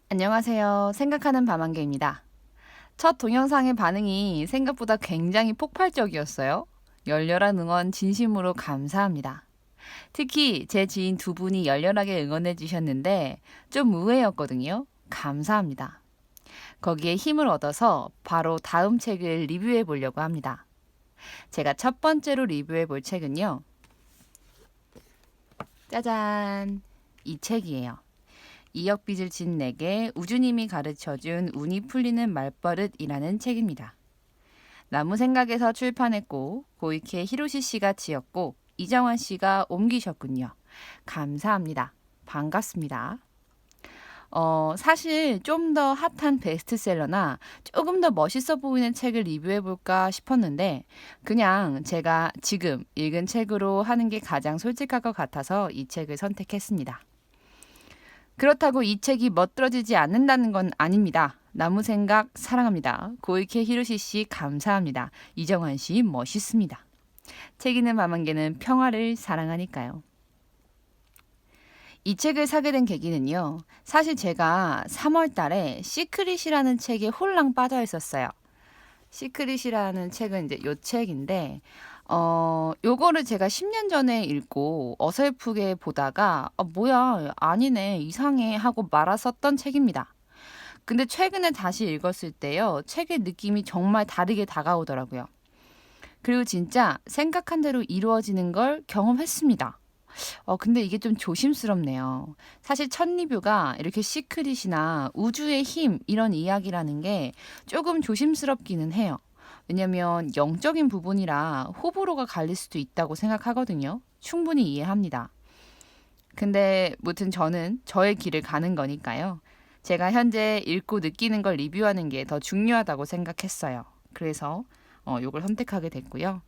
안녕하세요. 생각하는 밤안개입니다. 첫 동영상의 반응이 생각보다 굉장히 폭발적이었어요. 열렬한 응원 진심으로 감사합니다. 특히 제 지인 두 분이 열렬하게 응원해 주셨는데 좀 의외였거든요. 감사합니다. 거기에 힘을 얻어서 바로 다음 책을 리뷰해 보려고 합니다. 제가 첫 번째로 리뷰해 볼 책은요. 짜잔! 이 책이에요. 이역빚을 진 내게 우주님이 가르쳐준 운이 풀리는 말버릇이라는 책입니다. 나무 생각에서 출판했고 고이케 히로시 씨가 지었고 이정환 씨가 옮기셨군요. 감사합니다. 반갑습니다. 사실 좀 더 핫한 베스트셀러나 조금 더 멋있어 보이는 책을 리뷰해볼까 싶었는데 그냥 제가 지금 읽은 책으로 하는 게 가장 솔직할 것 같아서 이 책을 선택했습니다. 그렇다고 이 책이 멋들어지지 않는다는 건 아닙니다. 나무 생각 사랑합니다. 고이케 히로시 씨 감사합니다. 이정환 씨 멋있습니다. 책 읽는 밤한개는 평화를 사랑하니까요. 이 책을 사게 된 계기는요. 사실 제가 3월 달에 시크릿이라는 책에 홀랑 빠져 있었어요. 시크릿이라는 책은 이제 요 책인데 요거를 제가 10년 전에 읽고 어설프게 보다가 뭐야 아니네 이상해 하고 말았었던 책입니다. 근데 최근에 다시 읽었을 때요. 책의 느낌이 정말 다르게 다가오더라고요. 그리고 진짜 생각한 대로 이루어지는 걸 경험했습니다. 근데 이게 좀 조심스럽네요. 사실 첫 리뷰가 이렇게 시크릿이나 우주의 힘 이런 이야기라는 게 조금 조심스럽기는 해요. 왜냐면 영적인 부분이라 호불호가 갈릴 수도 있다고 생각하거든요. 충분히 이해합니다. 근데 무튼 저는 저의 길을 가는 거니까요. 제가 현재 읽고 느끼는 걸 리뷰하는 게 더 중요하다고 생각했어요. 그래서 요걸 선택하게 됐고요.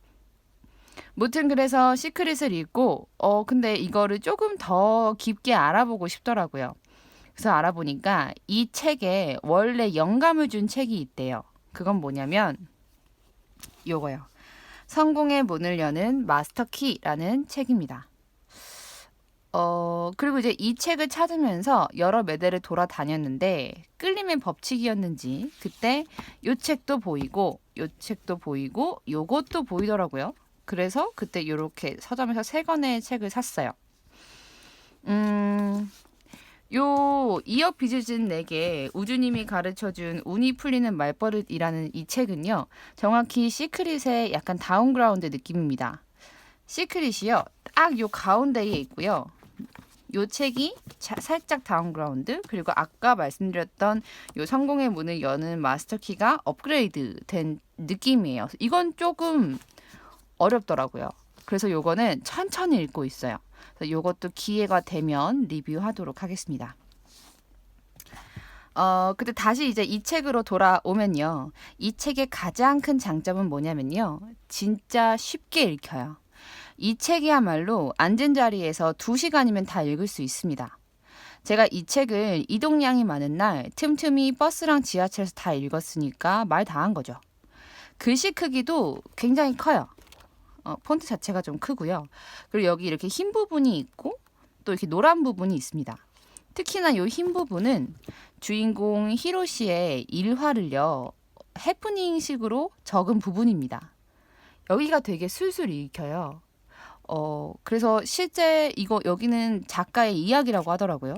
무튼 그래서 시크릿을 읽고 근데 이거를 조금 더 깊게 알아보고 싶더라고요. 그래서 알아보니까 이 책에 원래 영감을 준 책이 있대요. 그건 뭐냐면 요거요. 성공의 문을 여는 마스터키라는 책입니다. 그리고 이제 이 책을 찾으면서 여러 매대를 돌아다녔는데 끌림의 법칙이었는지 그때 요 책도 보이고 요 책도 보이고 요것도 보이더라고요. 그래서 그때 요렇게 서점에서 세 권의 책을 샀어요. 요 이역 빚을 내게 우주님이 가르쳐준 운이 풀리는 말버릇이라는 이 책은요. 정확히 시크릿의 약간 다운그라운드 느낌입니다. 시크릿이요. 딱 요 가운데에 있고요. 요 책이 살짝 다운그라운드 그리고 아까 말씀드렸던 요 성공의 문을 여는 마스터키가 업그레이드 된 느낌이에요. 이건 조금 어렵더라고요. 그래서 요거는 천천히 읽고 있어요. 그래서 요것도 기회가 되면 리뷰하도록 하겠습니다. 근데 다시 이제 이 책으로 돌아오면요. 이 책의 가장 큰 장점은 뭐냐면요. 진짜 쉽게 읽혀요. 이 책이야말로 앉은 자리에서 2시간이면 다 읽을 수 있습니다. 제가 이 책을 이동량이 많은 날 틈틈이 버스랑 지하철에서 다 읽었으니까 말 다 한 거죠. 글씨 크기도 굉장히 커요. 폰트 자체가 좀 크고요. 그리고 여기 이렇게 흰 부분이 있고 또 이렇게 노란 부분이 있습니다. 특히나 이 흰 부분은 주인공 히로시의 일화를요. 해프닝식으로 적은 부분입니다. 여기가 되게 술술 읽혀요. 그래서 실제 이거 여기는 작가의 이야기라고 하더라고요.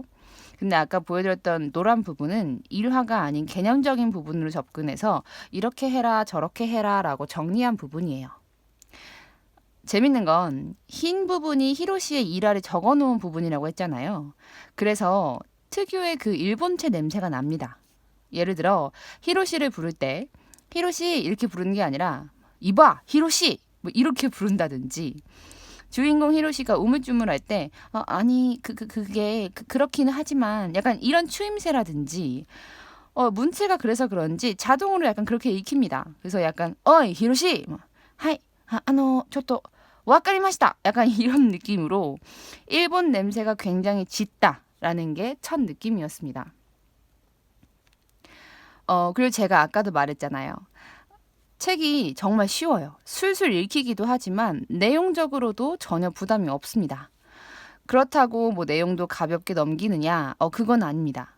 근데 아까 보여드렸던 노란 부분은 일화가 아닌 개념적인 부분으로 접근해서 이렇게 해라 저렇게 해라 라고 정리한 부분이에요. 재밌는 건 흰 부분이 히로시의 일화를 적어놓은 부분이라고 했잖아요. 그래서 특유의 그 일본체 냄새가 납니다. 예를 들어 히로시를 부를 때 히로시 이렇게 부르는 게 아니라 이봐 히로시 뭐 이렇게 부른다든지 주인공 히로시가 우물쭈물할 때 아니 그게 그렇기는 하지만 약간 이런 추임새라든지 문체가 그래서 그런지 자동으로 약간 그렇게 읽힙니다. 그래서 약간 어이 히로시 하이 저또 와까리마시다 약간 이런 느낌으로 일본 냄새가 굉장히 짙다라는 게 첫 느낌이었습니다. 그리고 제가 아까도 말했잖아요. 책이 정말 쉬워요. 술술 읽히기도 하지만 내용적으로도 전혀 부담이 없습니다. 그렇다고 뭐 내용도 가볍게 넘기느냐? 그건 아닙니다.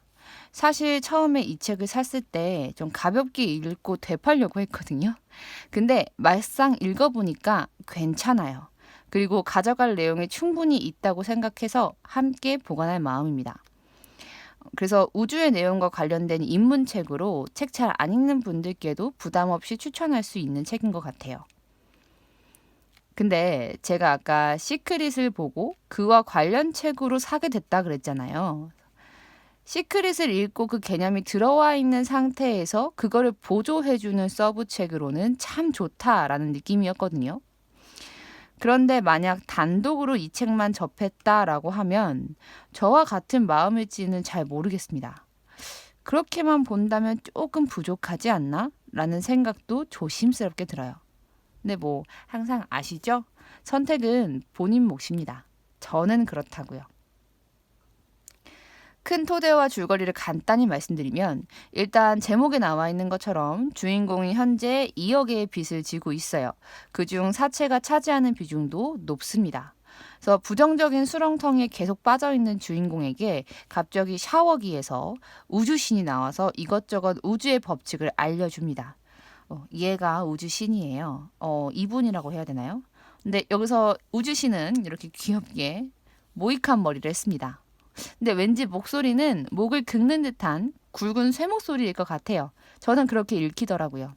사실 처음에 이 책을 샀을 때 좀 가볍게 읽고 되팔려고 했거든요. 근데 막상 읽어보니까 괜찮아요. 그리고 가져갈 내용이 충분히 있다고 생각해서 함께 보관할 마음입니다. 그래서 우주의 내용과 관련된 입문책으로 책 잘 안 읽는 분들께도 부담 없이 추천할 수 있는 책인 것 같아요. 근데 제가 아까 시크릿을 보고 그와 관련 책으로 사게 됐다 그랬잖아요. 시크릿을 읽고 그 개념이 들어와 있는 상태에서 그거를 보조해주는 서브책으로는 참 좋다라는 느낌이었거든요. 그런데 만약 단독으로 이 책만 접했다라고 하면 저와 같은 마음일지는 잘 모르겠습니다. 그렇게만 본다면 조금 부족하지 않나? 라는 생각도 조심스럽게 들어요. 근데 뭐 항상 아시죠? 선택은 본인 몫입니다. 저는 그렇다고요. 큰 토대와 줄거리를 간단히 말씀드리면 일단 제목에 나와 있는 것처럼 주인공이 현재 2억의 빚을 지고 있어요. 그중 사채가 차지하는 비중도 높습니다. 그래서 부정적인 수렁텅이에 계속 빠져있는 주인공에게 갑자기 샤워기에서 우주신이 나와서 이것저것 우주의 법칙을 알려줍니다. 얘가 우주신이에요. 이분이라고 해야 되나요? 근데 여기서 우주신은 이렇게 귀엽게 모이칸 머리를 했습니다. 근데 왠지 목소리는 목을 긁는 듯한 굵은 쇠 목소리일 것 같아요. 저는 그렇게 읽히더라고요.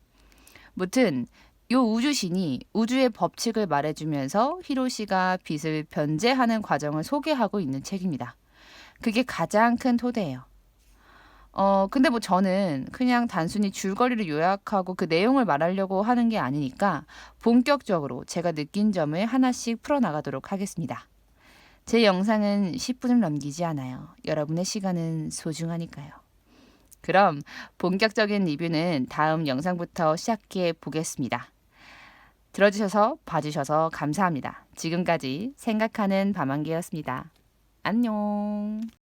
무튼 요 우주신이 우주의 법칙을 말해주면서 히로시가 빛을 변제하는 과정을 소개하고 있는 책입니다. 그게 가장 큰 토대예요. 근데 뭐 저는 그냥 단순히 줄거리를 요약하고 그 내용을 말하려고 하는 게 아니니까 본격적으로 제가 느낀 점을 하나씩 풀어나가도록 하겠습니다. 제 영상은 10분을 넘기지 않아요. 여러분의 시간은 소중하니까요. 그럼 본격적인 리뷰는 다음 영상부터 시작해 보겠습니다. 들어주셔서 봐주셔서 감사합니다. 지금까지 생각하는 밤한개였습니다. 안녕.